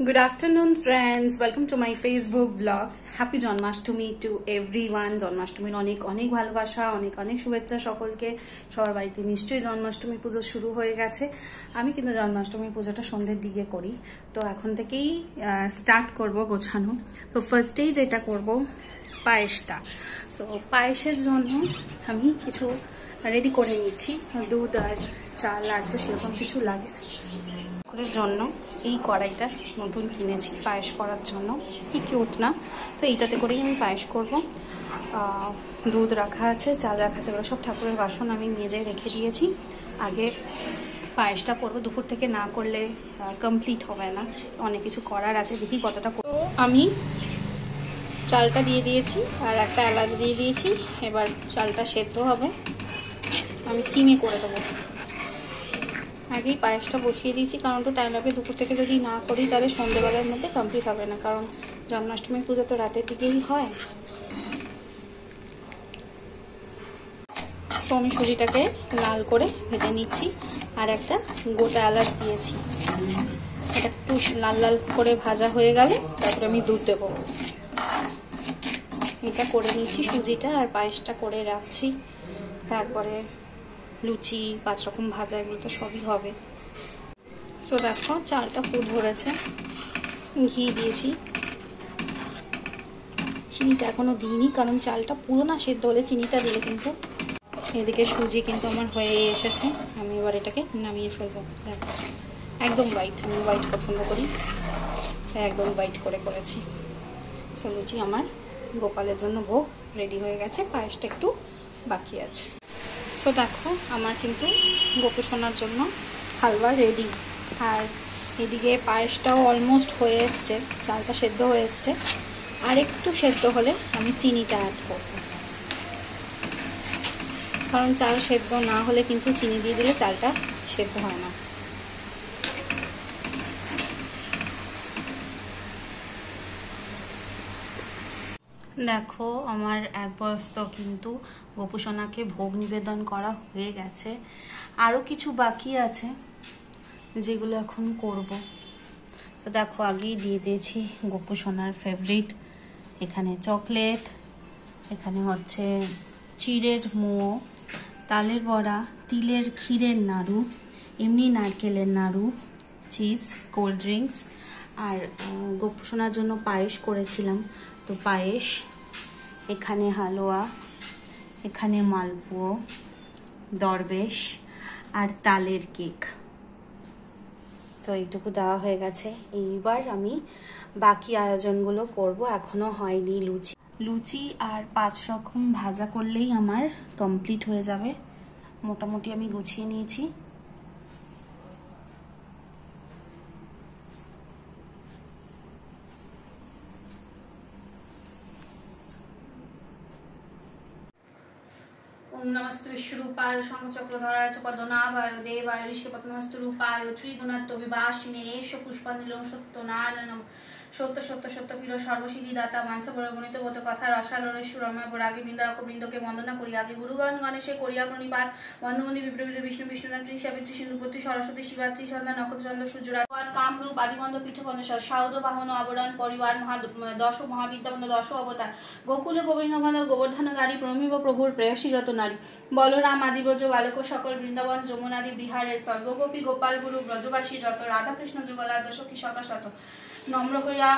Good afternoon friends, welcome to my Facebook vlog. Happy Janmashtami to everyone. জন্মাষ্টমীর অনেক অনেক ভালোবাসা, অনেক অনেক শুভেচ্ছা সকলকে। সবার বাড়িতে নিশ্চয়ই জন্মাষ্টমী পুজো শুরু হয়ে গেছে। আমি কিন্তু জন্মাষ্টমী পুজোটা সন্ধ্যের দিকে করি, তো এখন থেকেই স্টার্ট করব গোছানো। তো ফার্স্টেই যেটা করব পায়েসটা। তো পায়েসের জন্য আমি কিছু রেডি করে নিচ্ছি, দুধ আর চাল আর তো সেরকম কিছু লাগে না জন্য। এই কড়াইটা নতুন কিনেছি পায়েস করার জন্য, কি কিউট না। তো এইটাতে করেই আমি পায়েস করব। দুধ রাখা আছে, চাল রাখা আছে, এগুলো সব ঠাকুরের বাসন আমি নিজেই রেখে দিয়েছি। আগে পায়েসটা করবো, দুপুর থেকে না করলে কমপ্লিট হবে না, অনেক কিছু করার আছে, দেখি কতটা। আমি চালটা দিয়ে দিয়েছি আর একটা এলাচ দিয়ে দিয়েছি। এবার চালটা সেদ্ধ হবে, আমি সিমে করে দেবো। আগেই পায়েসটা বসিয়ে দিয়েছি, কারণ একটু টাইম লাগবে। দুপুর থেকে যদি না করি তাহলে সন্ধ্যেবেলার মধ্যে কমপ্লিট হবে না, কারণ জন্মাষ্টমী পুজো তো রাতের দিকেই হয়। তো আমি সুজিটাকে লাল করে ভেজে নিচ্ছি আর একটা গোটা এলাচ দিয়েছি। এটা একটু লাল লাল করে ভাজা হয়ে গেলে তারপরে আমি দুধ দেবো। এটা করে নিচ্ছি সুজিটা, আর পায়েসটা করে রাখছি। তারপরে লুচি 5 রকম ভাজা, এগুলো তো সবই হবে। সো দেখো চালটা ফুট ধরেছে, ঘি দিয়েছি, চিনিটা এখনো দিইনি কারণ চালটা পুরো না সেদ্ধ হলে চিনিটা দিলে কিন্তু। এদিকে সুজি কিন্তু আমার হয়ে এসেছে, আমি এবার এটাকে নামিয়ে ফেলবো। দেখো একদম হোয়াইট, আমি হোয়াইট পছন্দ করি, তাই একদম হোয়াইট করে করেছি। সো লুচি আমার গোপালের জন্য ভোগ রেডি হয়ে গেছে, পায়েসটা একটু বাকি আছে। সো দেখো আমার কিন্তু গোপু সোনার জন্য হালুয়া রেডি, আর এদিকে পায়েসটাও অলমোস্ট হয়ে এসছে, চালটা সেদ্ধ হয়ে এসছে। আর একটু সেদ্ধ হলে আমি চিনিটা অ্যাড করব, কারণ চাল সেদ্ধ না হলে কিন্তু চিনি দিয়ে দিলে চালটা সেদ্ধ হয় না। দেখো আমার এক বস্ত কিন্তু গোপু সোনাকে ভোগ নিবেদন করা হয়ে গেছে, আরও কিছু বাকি আছে যেগুলো এখন করব। তো দেখো আগেই দিয়ে দিয়েছি গোপু সোনার ফেভারিট, এখানে চকলেট, এখানে হচ্ছে চিড়ের মোয়া, তালের বড়া, তিলের ক্ষীরের নাড়ু, এমনি নারকেলের নাড়ু, চিপস, কোল্ড ড্রিঙ্কস, আর গোপু সোনার জন্য পায়েস করেছিলাম, তো পায়েস, এখানে হালুয়া, এখানে মালপোয়া, দরবেশ আর তালের কেক। তো এইটুকু দেওয়া হয়ে গেছে। এইবার আমি বাকি আয়োজনগুলো করব, এখনো হয়নি। লুচি আর 5 রকম ভাজা করলেই আমার কমপ্লিট হয়ে যাবে। মোটামুটি আমি গুছিয়ে নিয়েছি। ওম নমস্তে বিশ্বরূপায় শঙ্খচক্রধরায় চ পদ্মনাভায় দেবায় ঋষিকেপদ্মহস্ত রূপায় ত্রিগুণাত্ম বিভাসিনে এষ পুষ্পাঞ্জলিং সত্যনারায়ণম সত্য সত্য সত্য প্রিয় সর্বসিদ্ধি দাতা মাংস বরগণিত বোধ কথা রসালোরে সুরময় বরাগে বৃন্দারক বৃন্দকে বন্দনা করি। আগে গুরুগণ গণেশে করিয়া প্রণিপাত, বন্ধুমণি বিপ্রবীত বিষ্ণু বিষ্ণুদাত্রী সাবিত্রী সিন্ধুপুত্রী সরস্বতী শিবাত্রী সন্ধ্যা নক্ষত্রচন্দ্র সূর্যরা কামরূপ আদিবন্ধ পীঠপনেশ্বর সাউদ বাহন আবরণ পরিবার দশ মহাবিদ্যাবন্ধ 10 অবতার গোকুলে গোবিন্দবন্ধ গোবর্ধন গাড়ি প্রমিব প্রভুর প্রেয়সী যত নারী বলরাম আদিব্রজ বালক সকল বৃন্দাবন যমুনাদি বিহারে সর্বগোপী গোপাল গুরু ব্রজবাসী যত রাধাকৃষ্ণ যুগলা দশকী সখা শত নম্র হইয়া